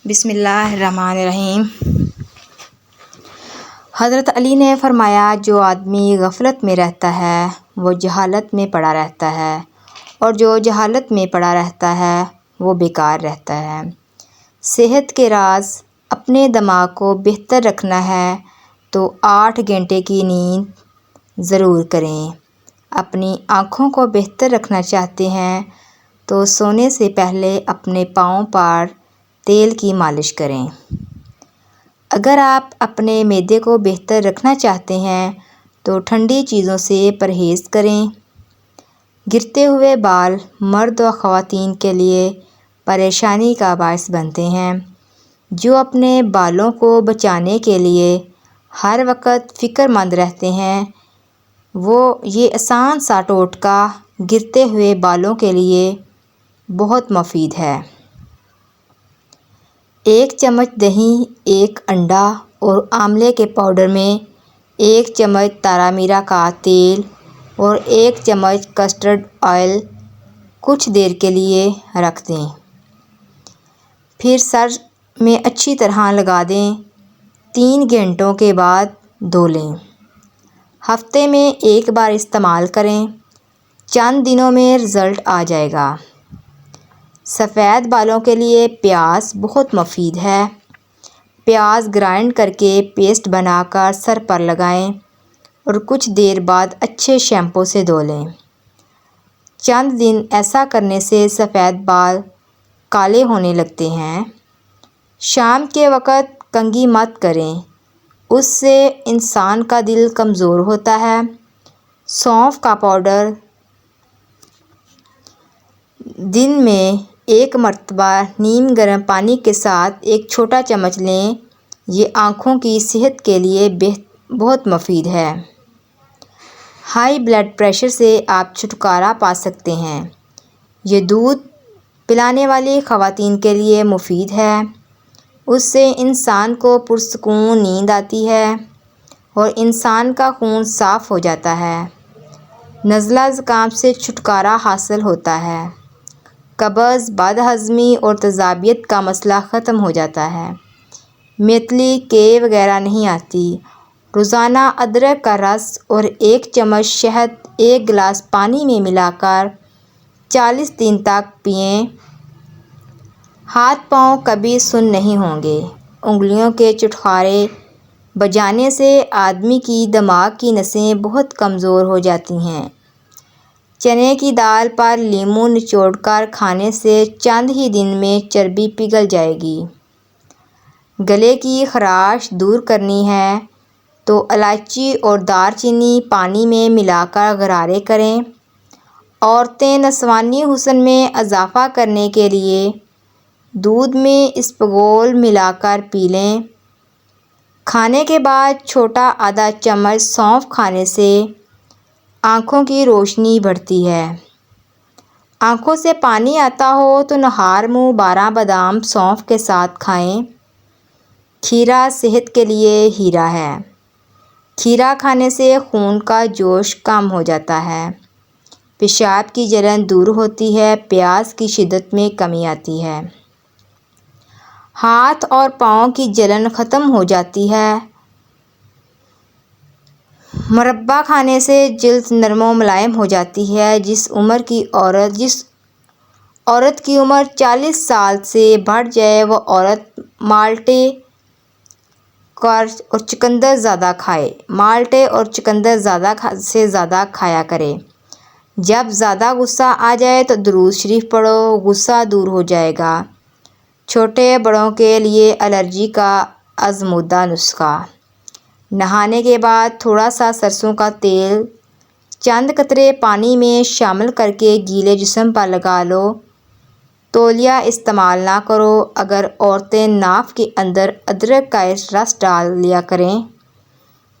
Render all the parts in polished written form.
بسم اللہ الرحمن الرحیم۔ حضرت علی نے فرمایا، جو آدمی غفلت میں رہتا ہے وہ جہالت میں پڑا رہتا ہے، اور جو جہالت میں پڑا رہتا ہے وہ بیکار رہتا ہے۔ صحت کے راز اپنے دماغ کو بہتر رکھنا ہے تو 8 گھنٹے کی نیند ضرور کریں۔ اپنی آنکھوں کو بہتر رکھنا چاہتے ہیں تو سونے سے پہلے اپنے پاؤں پر تیل کی مالش کریں۔ اگر آپ اپنے معدے کو بہتر رکھنا چاہتے ہیں تو ٹھنڈی چیزوں سے پرہیز کریں۔ گرتے ہوئے بال مرد و خواتین کے لیے پریشانی کا باعث بنتے ہیں۔ جو اپنے بالوں کو بچانے کے لیے ہر وقت فکر مند رہتے ہیں وہ یہ آسان سا ٹوٹکا گرتے ہوئے بالوں کے لیے بہت مفید ہے۔ 1 چمچ دہی، 1 انڈا اور آملے کے پاؤڈر میں 1 چمچ تارا میرا کا تیل اور 1 چمچ کسٹرڈ آئل کچھ دیر کے لیے رکھ دیں۔ پھر سر میں اچھی طرح لگا دیں۔ 3 گھنٹوں کے بعد دھو لیں۔ ہفتے میں 1 بار استعمال کریں۔ چند دنوں میں رزلٹ آ جائے گا۔ سفید بالوں کے لیے پیاز بہت مفید ہے۔ پیاز گرائنڈ کر کے پیسٹ بنا کر سر پر لگائیں اور کچھ دیر بعد اچھے شیمپو سے دھو لیں۔ چند دن ایسا کرنے سے سفید بال کالے ہونے لگتے ہیں۔ شام کے وقت کنگھی مت کریں، اس سے انسان کا دل کمزور ہوتا ہے۔ سونف کا پاؤڈر دن میں 1 مرتبہ نیم گرم پانی کے ساتھ 1 چھوٹا چمچ لیں۔ یہ آنکھوں کی صحت کے لیے بہت مفید ہے۔ ہائی بلڈ پریشر سے آپ چھٹکارا پا سکتے ہیں۔ یہ دودھ پلانے والی خواتین کے لیے مفید ہے۔ اس سے انسان کو پرسکون نیند آتی ہے اور انسان کا خون صاف ہو جاتا ہے۔ نزلہ زکام سے چھٹکارا حاصل ہوتا ہے۔ قبض، بد ہضمی اور تیزابیت کا مسئلہ ختم ہو جاتا ہے۔ میتھلی کے وغیرہ نہیں آتی۔ روزانہ ادرک کا رس اور 1 چمچ شہد 1 گلاس پانی میں ملا کر 40 دن تک پئیں۔ ہاتھ پاؤں کبھی سن نہیں ہوں گے۔ انگلیوں کے چٹخارے بجانے سے آدمی کی دماغ کی نسیں بہت کمزور ہو جاتی ہیں۔ چنے کی دال پر لیموں نچوڑ کر کھانے سے چند ہی دن میں چربی پگھل جائے گی۔ گلے کی خراش دور کرنی ہے تو الائچی اور دار چینی پانی میں ملا کر غرارے کریں۔ عورتیں نسوانی حسن میں اضافہ کرنے کے لیے دودھ میں اسپغول ملا کر پی لیں۔ کھانے کے بعد چھوٹا آدھا چمچ سونف کھانے سے آنکھوں کی روشنی بڑھتی ہے۔ آنکھوں سے پانی آتا ہو تو نہار منہ 12 بادام سونف کے ساتھ کھائیں۔ کھیرا صحت کے لیے ہیرا ہے۔ کھیرا کھانے سے خون کا جوش کم ہو جاتا ہے۔ پیشاب کی جلن دور ہوتی ہے۔ پیاس کی شدت میں کمی آتی ہے۔ ہاتھ اور پاؤں کی جلن ختم ہو جاتی ہے۔ مربا کھانے سے جلد نرم و ملائم ہو جاتی ہے۔ جس عورت کی عمر 40 سال سے بڑھ جائے وہ عورت مالٹے اور چقندر زیادہ کھائے۔ مالٹے اور چقندر زیادہ سے زیادہ کھایا کرے۔ جب زیادہ غصہ آ جائے تو درود شریف پڑھو، غصہ دور ہو جائے گا۔ چھوٹے بڑوں کے لیے الرجی کا آزمودہ نسخہ: نہانے کے بعد تھوڑا سا سرسوں کا تیل چند قطرے پانی میں شامل کر کے گیلے جسم پر لگا لو۔ تولیہ استعمال نہ کرو۔ اگر عورتیں ناف کے اندر ادرک کا رس ڈال لیا کریں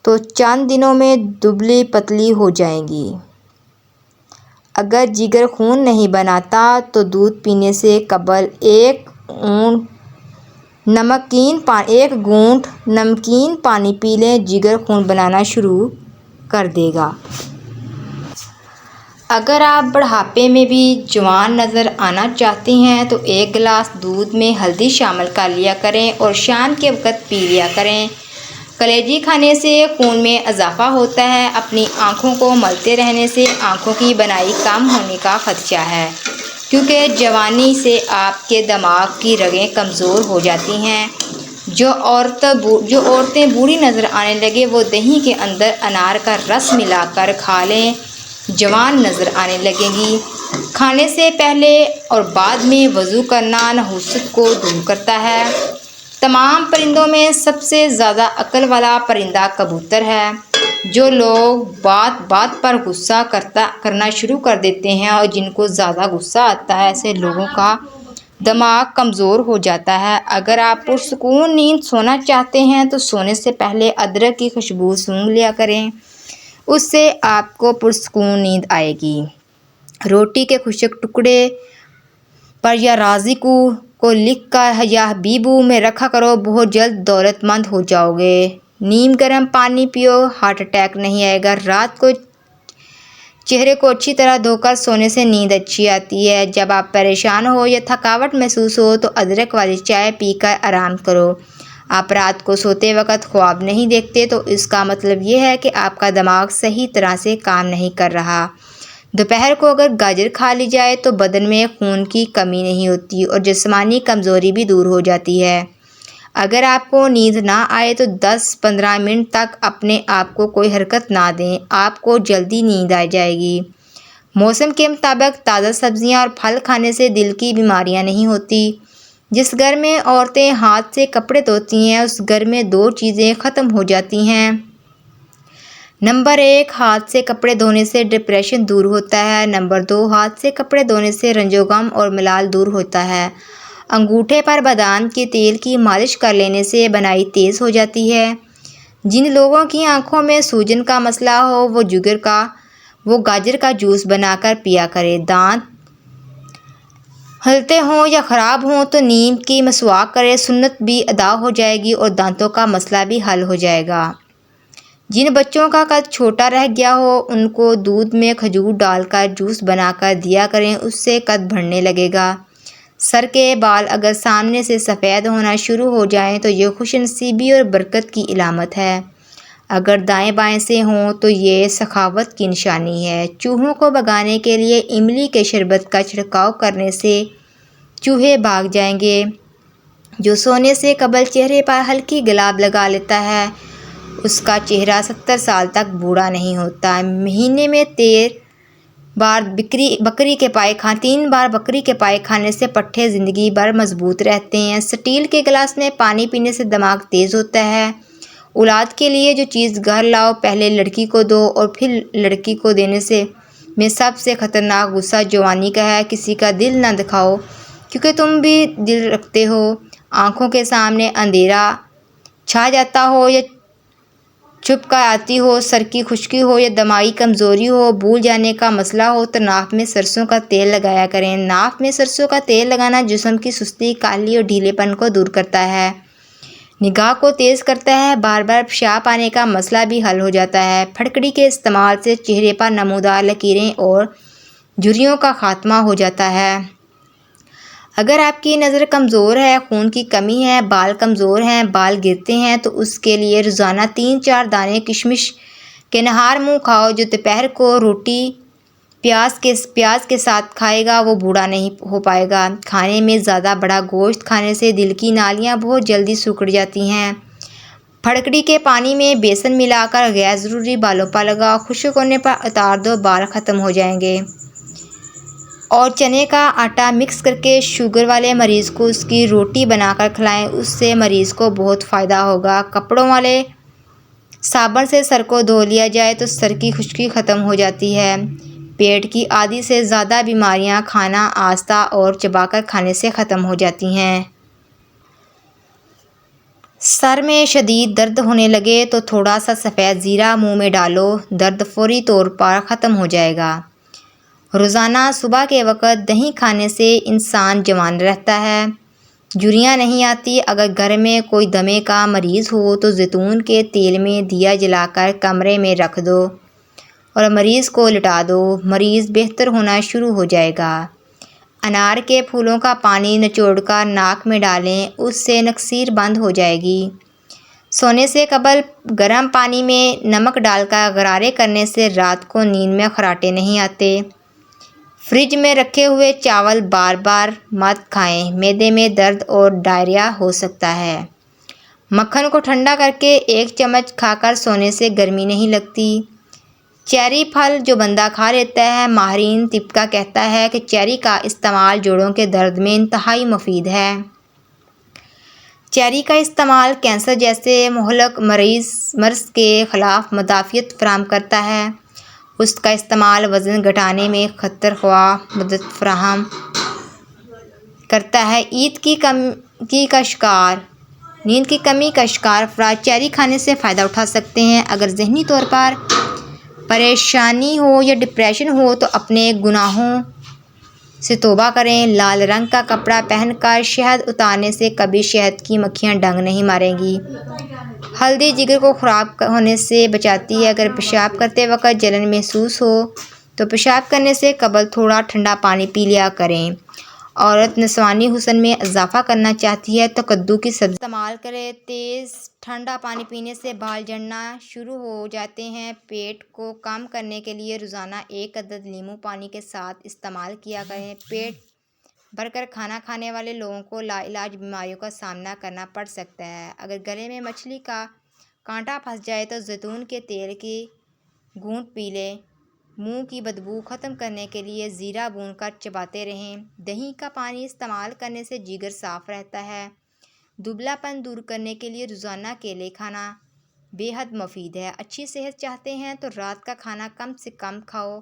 تو چند دنوں میں دبلی پتلی ہو جائیں گی۔ اگر جگر خون نہیں بناتا تو دودھ پینے سے قبل 1 گھونٹ نمکین پانی پی لیں، جگر خون بنانا شروع کر دے گا۔ اگر آپ بڑھاپے میں بھی جوان نظر آنا چاہتے ہیں تو 1 گلاس دودھ میں ہلدی شامل کر لیا کریں اور شام کے وقت پی لیا کریں۔ کلیجی کھانے سے خون میں اضافہ ہوتا ہے۔ اپنی آنکھوں کو ملتے رہنے سے آنکھوں کی بینائی کم ہونے کا خدشہ ہے، کیونکہ جوانی سے آپ کے دماغ کی رگیں کمزور ہو جاتی ہیں۔ جو عورتیں بوڑھی نظر آنے لگے وہ دہی کے اندر انار کا رس ملا کر کھا لیں، جوان نظر آنے لگیں گی۔ کھانے سے پہلے اور بعد میں وضو کرنا نحوست کو دور کرتا ہے۔ تمام پرندوں میں سب سے زیادہ عقل والا پرندہ کبوتر ہے۔ جو لوگ بات بات پر غصہ کرنا شروع کر دیتے ہیں اور جن کو زیادہ غصہ آتا ہے، ایسے لوگوں کا دماغ کمزور ہو جاتا ہے۔ اگر آپ پرسکون نیند سونا چاہتے ہیں تو سونے سے پہلے ادرک کی خوشبو سونگھ لیا کریں، اس سے آپ کو پرسکون نیند آئے گی۔ روٹی کے خشک ٹکڑے پر یا رازقو کو لکھ کر یا بیبو میں رکھا کرو، بہت جلد دولت مند ہو جاؤ گے۔ نیم گرم پانی پیو، ہارٹ اٹیک نہیں آئے گا۔ رات کو چہرے کو اچھی طرح دھو کر سونے سے نیند اچھی آتی ہے۔ جب آپ پریشان ہو یا تھکاوٹ محسوس ہو تو ادرک والی چائے پی کر آرام کرو۔ آپ رات کو سوتے وقت خواب نہیں دیکھتے تو اس کا مطلب یہ ہے کہ آپ کا دماغ صحیح طرح سے کام نہیں کر رہا۔ دوپہر کو اگر گاجر کھا لی جائے تو بدن میں خون کی کمی نہیں ہوتی اور جسمانی کمزوری بھی دور ہو جاتی ہے۔ اگر آپ کو نیند نہ آئے تو 10-15 منٹ تک اپنے آپ کو کوئی حرکت نہ دیں، آپ کو جلدی نیند آ جائے گی۔ موسم کے مطابق تازہ سبزیاں اور پھل کھانے سے دل کی بیماریاں نہیں ہوتی۔ جس گھر میں عورتیں ہاتھ سے کپڑے دھوتی ہیں اس گھر میں 2 چیزیں ختم ہو جاتی ہیں۔ نمبر 1، ہاتھ سے کپڑے دھونے سے ڈپریشن دور ہوتا ہے۔ نمبر 2، ہاتھ سے کپڑے دھونے سے رنج و غم اور ملال دور ہوتا ہے۔ انگوٹھے پر بادام کے تیل کی مالش کر لینے سے بینائی تیز ہو جاتی ہے۔ جن لوگوں کی آنکھوں میں سوجن کا مسئلہ ہو وہ گاجر کا جوس بنا کر پیا کرے۔ دانت ہلتے ہوں یا خراب ہوں تو نیم کی مسواک کرے، سنت بھی ادا ہو جائے گی اور دانتوں کا مسئلہ بھی حل ہو جائے گا۔ جن بچوں کا قد چھوٹا رہ گیا ہو ان کو دودھ میں کھجور ڈال کر جوس بنا کر دیا کریں، اس سے قد بڑھنے لگے گا۔ سر کے بال اگر سامنے سے سفید ہونا شروع ہو جائیں تو یہ خوش نصیبی اور برکت کی علامت ہے۔ اگر دائیں بائیں سے ہوں تو یہ سخاوت کی نشانی ہے۔ چوہوں کو بھگانے کے لیے املی کے شربت کا چھڑکاؤ کرنے سے چوہے بھاگ جائیں گے۔ جو سونے سے قبل چہرے پر ہلکی گلاب لگا لیتا ہے اس کا چہرہ 70 سال تک بوڑھا نہیں ہوتا۔ مہینے میں 3 بار بکری کے پائے کھانے سے پٹھے زندگی بھر مضبوط رہتے ہیں۔ سٹیل کے گلاس میں پانی پینے سے دماغ تیز ہوتا ہے۔ اولاد کے لیے جو چیز گھر لاؤ پہلے لڑکی کو دو اور پھر لڑکی کو دینے میں سب سے خطرناک غصہ جوانی کا ہے۔ کسی کا دل نہ دکھاؤ کیونکہ تم بھی دل رکھتے ہو۔ آنکھوں کے سامنے اندھیرا چھا جاتا ہو یا چھپ کر آتی ہو، سر کی خشکی ہو یا دماغی کمزوری ہو، بھول جانے کا مسئلہ ہو تو ناف میں سرسوں کا تیل لگایا کریں۔ ناف میں سرسوں کا تیل لگانا جسم کی سستی، کاہلی اور ڈھیلے پن کو دور کرتا ہے، نگاہ کو تیز کرتا ہے، بار بار پیشاب آنے کا مسئلہ بھی حل ہو جاتا ہے۔ پھٹکڑی کے استعمال سے چہرے پر نمودار لکیریں اور جھریوں کا خاتمہ ہو جاتا ہے۔ اگر آپ کی نظر کمزور ہے، خون کی کمی ہے، بال کمزور ہیں، بال گرتے ہیں تو اس کے لیے روزانہ 3-4 دانے کشمش کے نہار منہ کھاؤ۔ جو دوپہر کو روٹی پیاز کے ساتھ کھائے گا وہ بوڑھا نہیں ہو پائے گا۔ کھانے میں زیادہ بڑا گوشت کھانے سے دل کی نالیاں بہت جلدی سکڑ جاتی ہیں۔ پھٹکڑی کے پانی میں بیسن ملا کر غیر ضروری بالوں پر لگاؤ، خشک ہونے پر اتار دو، بال ختم ہو جائیں گے۔ اور چنے کا آٹا مکس کرکے شوگر والے مریض کو اس کی روٹی بنا کر کھلائیں، اس سے مریض کو بہت فائدہ ہوگا۔ کپڑوں والے صابن سے سر کو دھو لیا جائے تو سر کی خشکی ختم ہو جاتی ہے۔ پیٹ کی آدھی سے زیادہ بیماریاں کھانا آہستہ اور چبا کر کھانے سے ختم ہو جاتی ہیں۔ سر میں شدید درد ہونے لگے تو تھوڑا سا سفید زیرہ منہ میں ڈالو، درد فوری طور پر ختم ہو جائے گا۔ روزانہ صبح کے وقت دہی کھانے سے انسان جوان رہتا ہے، جھریاں نہیں آتی۔ اگر گھر میں کوئی دمے کا مریض ہو تو زیتون کے تیل میں دیا جلا کر کمرے میں رکھ دو، اور مریض کو لٹا دو، مریض بہتر ہونا شروع ہو جائے گا۔ انار کے پھولوں کا پانی نچوڑ کر ناک میں ڈالیں، اس سے نکسیر بند ہو جائے گی۔ سونے سے قبل گرم پانی میں نمک ڈال کر غرارے کرنے سے رات کو نیند میں خراٹے نہیں آتے۔ فریج میں رکھے ہوئے چاول بار بار مت کھائیں، معدے میں درد اور ڈائریا ہو سکتا ہے۔ مکھن کو ٹھنڈا کر کے 1 چمچ کھا کر سونے سے گرمی نہیں لگتی۔ چیری پھل جو بندہ کھا لیتا ہے، ماہرین طب کا کہتا ہے کہ چیری کا استعمال جوڑوں کے درد میں انتہائی مفید ہے۔ چیری کا استعمال کینسر جیسے مہلک مرض کے خلاف مدافعت فراہم کرتا ہے۔ اس کا استعمال وزن گھٹانے میں خاطر خواہ مدد فراہم کرتا ہے۔ نیند کی کمی کا شکار افراد چیری کھانے سے فائدہ اٹھا سکتے ہیں۔ اگر ذہنی طور پر پریشانی ہو یا ڈپریشن ہو تو اپنے گناہوں سے توبہ کریں۔ لال رنگ کا کپڑا پہن کر شہد اتارنے سے کبھی شہد کی مکھیاں ڈنگ نہیں ماریں گی۔ ہلدی جگر کو خراب ہونے سے بچاتی ہے۔ اگر پیشاب کرتے وقت جلن محسوس ہو تو پیشاب کرنے سے قبل تھوڑا ٹھنڈا پانی پی لیا کریں۔ عورت نسوانی حسن میں اضافہ کرنا چاہتی ہے تو کدو کی سبزی استعمال کریں۔ تیز ٹھنڈا پانی پینے سے بال جھڑنا شروع ہو جاتے ہیں۔ پیٹ کو کم کرنے کے لیے روزانہ 1 عدد لیموں پانی کے ساتھ استعمال کیا کریں۔ پیٹ بھر کر کھانا کھانے والے لوگوں کو لاعلاج بیماریوں کا سامنا کرنا پڑ سکتا ہے۔ اگر گلے میں مچھلی کا کانٹا پھنس جائے تو زیتون کے تیل کی گھونٹ پی لیں۔ منہ کی بدبو ختم کرنے کے لیے زیرہ بھون کر چباتے رہیں۔ دہی کا پانی استعمال کرنے سے جگر صاف رہتا ہے۔ دبلا پن دور کرنے کے لیے روزانہ کیلے کھانا بے حد مفید ہے۔ اچھی صحت چاہتے ہیں تو رات کا کھانا کم سے کم کھاؤ۔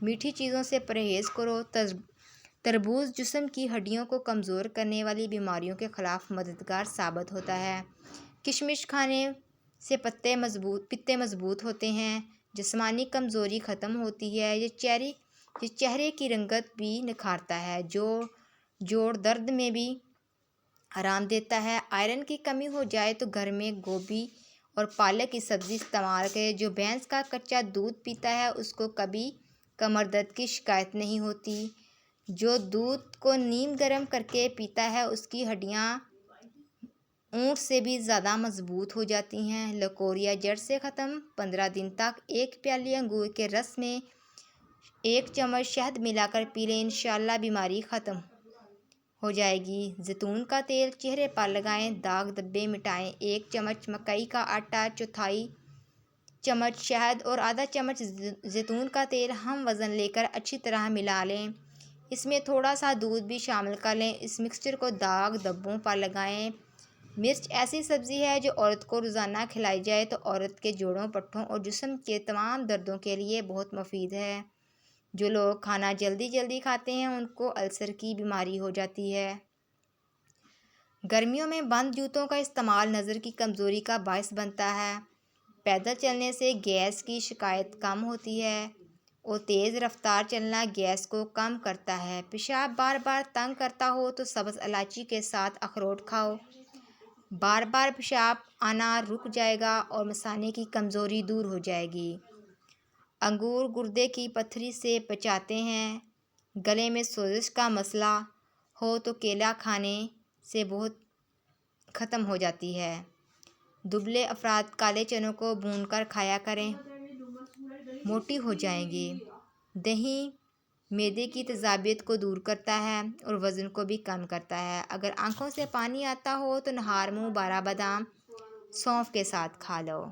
میٹھی چیزوں سے پرہیز کرو۔ تربوز جسم کی ہڈیوں کو کمزور کرنے والی بیماریوں کے خلاف مددگار ثابت ہوتا ہے۔ کشمش کھانے سے پتے مضبوط ہوتے ہیں، جسمانی کمزوری ختم ہوتی ہے۔ یہ چہرے کی رنگت بھی نکھارتا ہے، جوڑ درد میں بھی آرام دیتا ہے۔ آئرن کی کمی ہو جائے تو گھر میں گوبھی اور پالک کی سبزی استعمال کریں۔ جو بھینس کا کچا دودھ پیتا ہے اس کو کبھی کمر درد کی شکایت نہیں ہوتی۔ جو دودھ کو نیم گرم کر کے پیتا ہے اس کی ہڈیاں اونٹ سے بھی زیادہ مضبوط ہو جاتی ہیں۔ لکوریا جڑ سے ختم 15 دن تک 1 پیالی انگور کے رس میں 1 چمچ شہد ملا کر پی لیں، انشاءاللہ بیماری ختم ہو جائے گی۔ زیتون کا تیل چہرے پر لگائیں، داغ دھبے مٹائیں۔ 1 چمچ مکئی کا آٹا، 1/4 چمچ شہد اور آدھا چمچ زیتون کا تیل ہم وزن لے کر اچھی طرح ملا لیں۔ اس میں تھوڑا سا دودھ بھی شامل کر لیں۔ اس مکسچر کو داغ دھبوں پر لگائیں۔ مرچ ایسی سبزی ہے جو عورت کو روزانہ کھلائی جائے تو عورت کے جوڑوں، پٹھوں اور جسم کے تمام دردوں کے لیے بہت مفید ہے۔ جو لوگ کھانا جلدی کھاتے ہیں ان کو السر کی بیماری ہو جاتی ہے۔ گرمیوں میں بند جوتوں کا استعمال نظر کی کمزوری کا باعث بنتا ہے۔ پیدل چلنے سے گیس کی شکایت کم ہوتی ہے اور تیز رفتار چلنا گیس کو کم کرتا ہے۔ پیشاب بار بار تنگ کرتا ہو تو سبز الائچی کے ساتھ اخروٹ کھاؤ، بار بار پیشاب آنا رک جائے گا اور مثانے کی کمزوری دور ہو جائے گی۔ انگور گردے کی پتھری سے بچاتے ہیں۔ گلے میں سوزش کا مسئلہ ہو تو کیلا کھانے سے بہت ختم ہو جاتی ہے۔ دبلے افراد کالے چنوں کو بھون کر کھایا کریں، موٹی ہو جائیں گے۔ دہی معدے کی تیزابیت کو دور کرتا ہے اور وزن کو بھی کم کرتا ہے۔ اگر آنکھوں سے پانی آتا ہو تو نہار منہ 12 بادام سونف کے ساتھ کھا لو۔